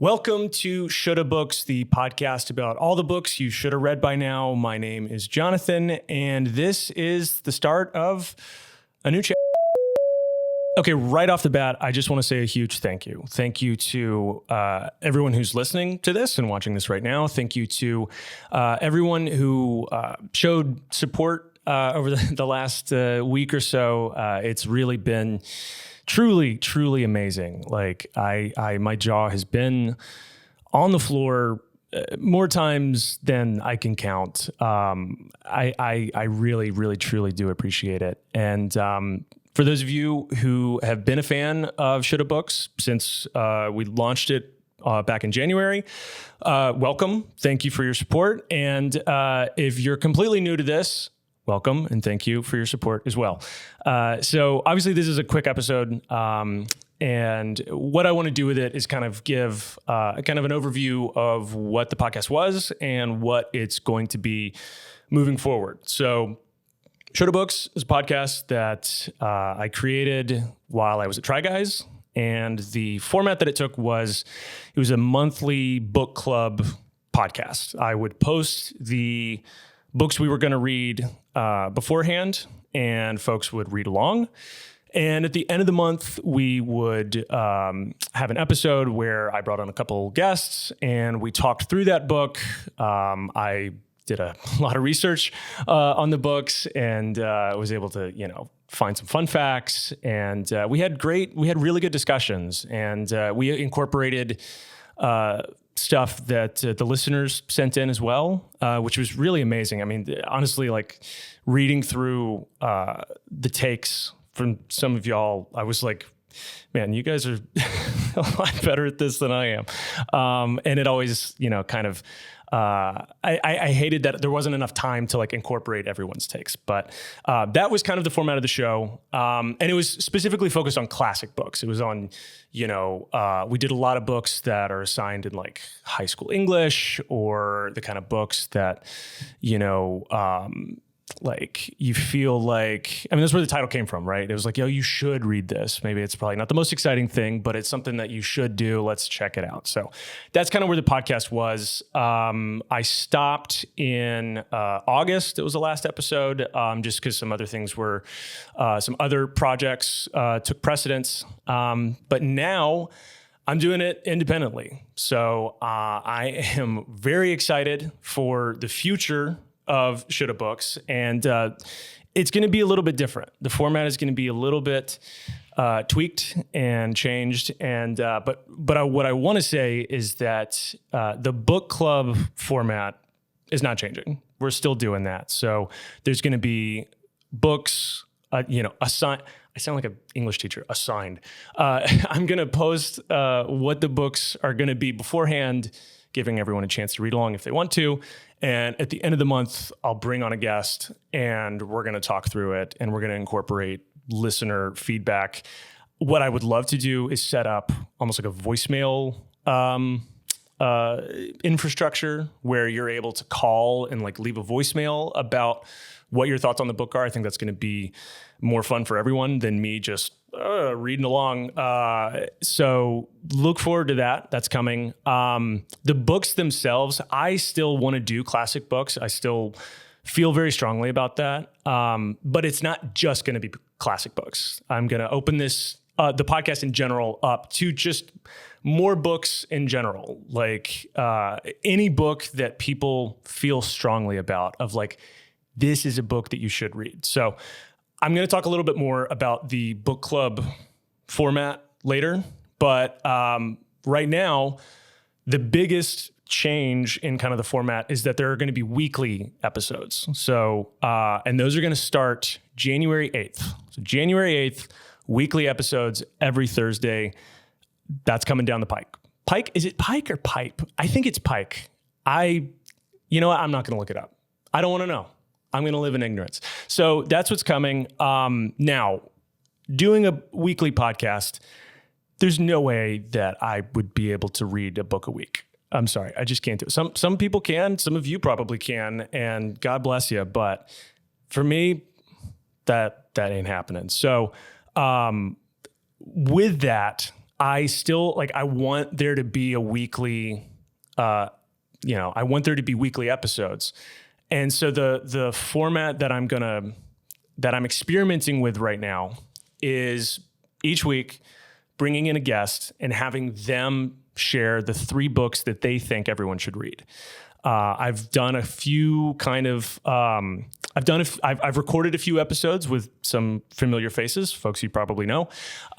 Welcome to Shoulda Books, the podcast about all the books you should have read by now. My name is Jonathan, and this is the start of a new chapter. Okay, right off the bat, I just want to say a huge thank you. Thank you to everyone who's listening to this and watching this right now. Thank you to everyone who showed support over the last week or so. It's really been truly amazing. Like my jaw has been on the floor more times than I can count. I really truly do appreciate it. And for those of you who have been a fan of Shoulda Books since we launched it back in January, welcome. Thank you for your support. And if you're completely new to this, welcome, and thank you for your support as well. So obviously this is a quick episode, and what I want to do with it is kind of give kind of an overview of what the podcast was and what it's going to be moving forward. So Shoulda Books is a podcast that I created while I was at Try Guys, and the format that it took was it was a monthly book club podcast. I would post the books we were going to read beforehand, and folks would read along. And at the end of the month, we would have an episode where I brought on a couple guests and we talked through that book. I did a lot of research on the books and was able to, find some fun facts. And we had really good discussions, and we incorporated stuff that the listeners sent in as well, which was really amazing. I mean, honestly, like reading through the takes from some of y'all, I was like, man, you guys are a lot better at this than I am. And it always, kind of, I hated that there wasn't enough time to like incorporate everyone's takes, but that was kind of the format of the show. And it was specifically focused on classic books. It was on, we did a lot of books that are assigned in like high school English, or the kind of books that, like you feel like, that's where the title came from, right? It was like, you should read this. Maybe it's probably not the most exciting thing, but it's something that you should do. Let's check it out. So that's kind of where the podcast was. I stopped in August. It was the last episode, just because some other things were, some other projects took precedence. But now I'm doing it independently. So I am very excited for the future of Shoulda Books, and it's going to be a little bit different. The format is going to be a little bit tweaked and changed, and but what I want to say is that the book club format is not changing. We're still doing that. So there's going to be books, assigned. I sound like an English teacher. Assigned. I'm going to post what the books are going to be beforehand, giving everyone a chance to read along if they want to. And at the end of the month, I'll bring on a guest and we're going to talk through it, and we're going to incorporate listener feedback. What I would love to do is set up almost like a voicemail infrastructure where you're able to call and like leave a voicemail about what your thoughts on the book are. I think that's going to be more fun for everyone than me just reading along. So look forward to that. That's coming. The books themselves, I still want to do classic books. I still feel very strongly about that. But it's not just going to be classic books. I'm going to open this, the podcast in general, up to just more books in general. Like any book that people feel strongly about, of like, this is a book that you should read. So I'm going to talk a little bit more about the book club format later, but right now, the biggest change in kind of the format is that there are going to be weekly episodes. So, and those are going to start January 8th. So January 8th, weekly episodes every Thursday. That's coming down the pike. Pike, is it pike or pipe? I think it's pike. You know what? I'm not going to look it up. I don't want to know. I'm going to live in ignorance. So that's what's coming. Now, doing a weekly podcast, there's no way that I would be able to read a book a week. I'm sorry. I just can't do it. Some people can. Some of you probably can. And God bless you. But for me, that ain't happening. So with that, I still like, I want there to be a weekly, I want there to be weekly episodes. And so the format that I'm experimenting with right now is each week bringing in a guest and having them share the 3 books that they think everyone should read. I've done a few I've recorded a few episodes with some familiar faces, folks you probably know.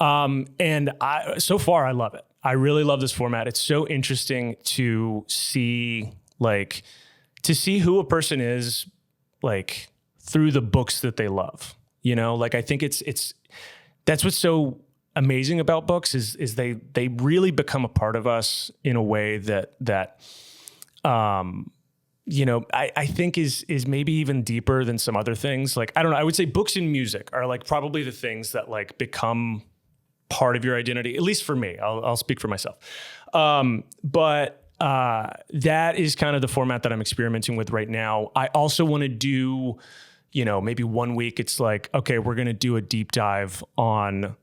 And so far I love it. I really love this format. It's so interesting to see who a person is like through the books that they love. I think that's what's so amazing about books is they really become a part of us in a way that I think is maybe even deeper than some other things. Like, I don't know, I would say books and music are like probably the things that like become part of your identity, at least for me. I'll speak for myself. But that is kind of the format that I'm experimenting with right now. I also want to do, maybe one week it's like, okay, we're going to do a deep dive on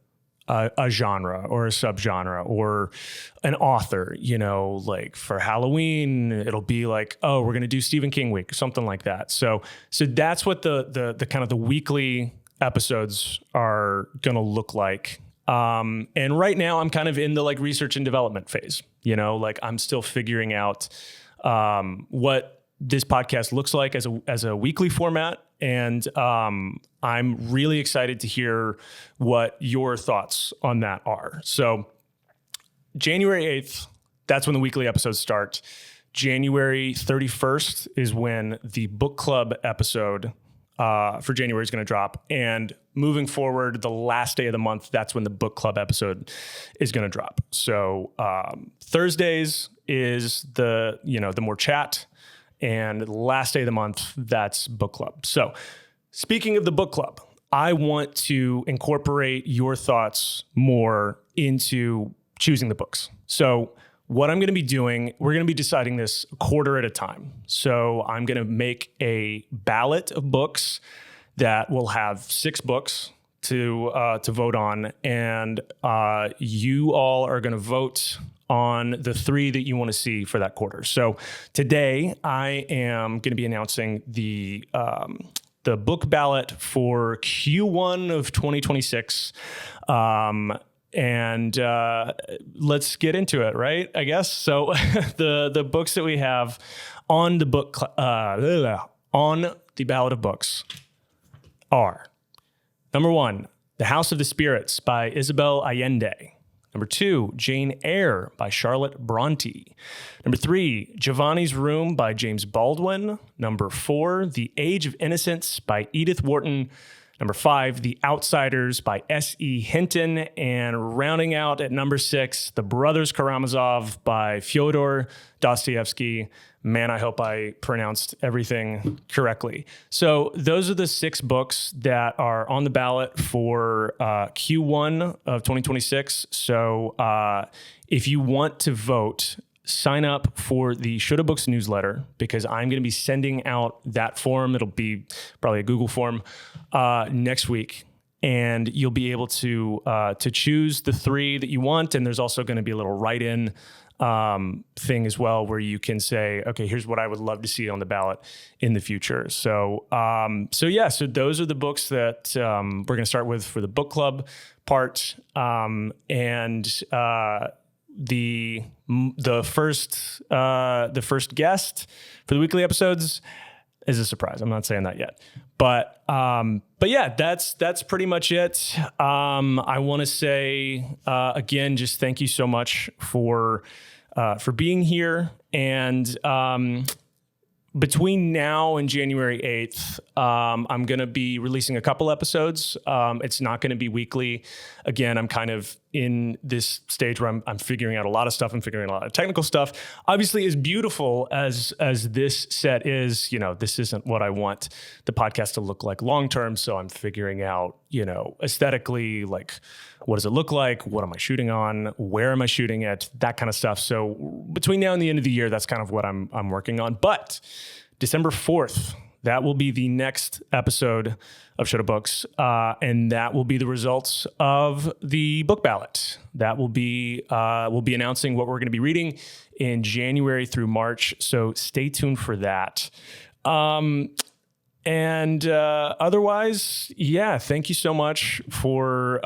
a genre or a subgenre or an author, like for Halloween, it'll be like, oh, we're going to do Stephen King week, something like that. So that's what the kind of the weekly episodes are going to look like. And right now I'm kind of in the like research and development phase, like I'm still figuring out, what this podcast looks like as a weekly format. And, I'm really excited to hear what your thoughts on that are. So January 8th, that's when the weekly episodes start. January 31st is when the book club episode for January is going to drop. And moving forward, the last day of the month, that's when the book club episode is going to drop. So Thursdays is the more chat. And the last day of the month, that's book club. So speaking of the book club, I want to incorporate your thoughts more into choosing the books. So what I'm going to be doing, we're going to be deciding this a quarter at a time. So I'm going to make a ballot of books that will have 6 books to vote on. And you all are going to vote on the 3 that you want to see for that quarter. So today I am going to be announcing the book ballot for Q1 of 2026. And let's get into it, right? I guess. So the books that we have on the on the ballot of books are: number 1, The House of the Spirits by Isabel Allende. Number 2, Jane Eyre by Charlotte Bronte. Number 3, Giovanni's Room by James Baldwin. Number 4, The Age of Innocence by Edith Wharton. Number 5, The Outsiders by S.E. Hinton. And rounding out at number 6, The Brothers Karamazov by Fyodor Dostoevsky. Man, I hope I pronounced everything correctly. So those are the 6 books that are on the ballot for Q1 of 2026. So if you want to vote, sign up for the Shoulda Books newsletter, because I'm going to be sending out that form. It'll be probably a Google form next week. And you'll be able to choose the 3 that you want. And there's also going to be a little write-in thing as well, where you can say, okay, here's what I would love to see on the ballot in the future. So so those are the books that we're going to start with for the book club part. The first guest for the weekly episodes is a surprise. I'm not saying that yet, but yeah, that's pretty much it. I want to say, again, just thank you so much for being here. And, between now and January 8th, I'm going to be releasing a couple episodes. It's not going to be weekly. Again, I'm kind of in this stage where I'm figuring out a lot of stuff. I'm figuring out a lot of technical stuff. Obviously, as beautiful as this set is, this isn't what I want the podcast to look like long-term. So I'm figuring out, aesthetically, like, what does it look like? What am I shooting on? Where am I shooting it? That kind of stuff. So between now and the end of the year, that's kind of what I'm working on. But December 4th That will be the next episode of Shoulda Books, and that will be the results of the book ballot. That will be we'll be announcing what we're going to be reading in January through March. So stay tuned for that. Otherwise, yeah, thank you so much for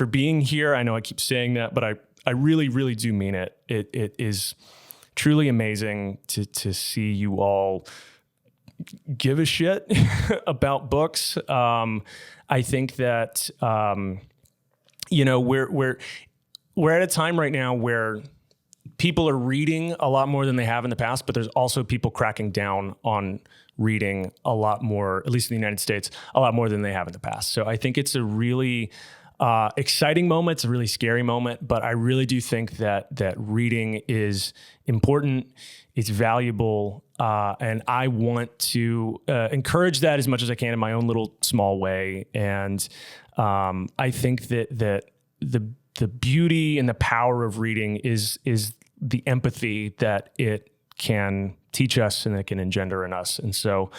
being here. I know I keep saying that, but I really, really do mean it. It is truly amazing to see you all give a shit about books. I think that we're at a time right now where people are reading a lot more than they have in the past, but there's also people cracking down on reading a lot more, at least in the United States, a lot more than they have in the past. So I think it's a really exciting moment. It's a really scary moment, but I really do think that reading is important. It's valuable. And I want to encourage that as much as I can in my own little small way. And I think that the beauty and the power of reading is the empathy that it can teach us and it can engender in us. And so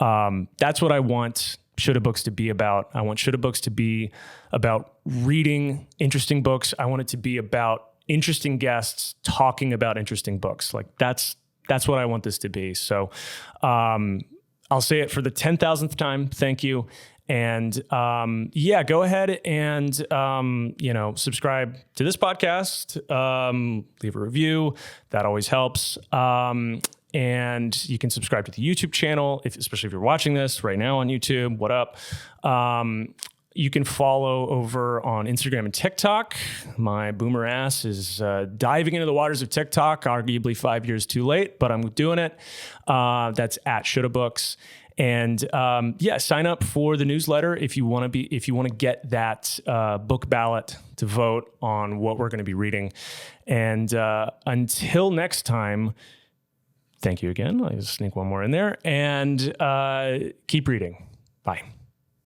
that's what I want Shoulda Books to be about. I want Shoulda Books to be about reading interesting books. I want it to be about interesting guests talking about interesting books. Like that's what I want this to be. So I'll say it for the 10,000th time. Thank you. And go ahead and, subscribe to this podcast, leave a review. That always helps. And you can subscribe to the YouTube channel, especially if you're watching this right now on YouTube. What up? You can follow over on Instagram and TikTok. My boomer ass is diving into the waters of TikTok, arguably 5 years too late, but I'm doing it. That's at Shoulda Books. And sign up for the newsletter if you want to get that book ballot to vote on what we're going to be reading. And until next time, thank you again. I'll just sneak one more in there and keep reading. Bye.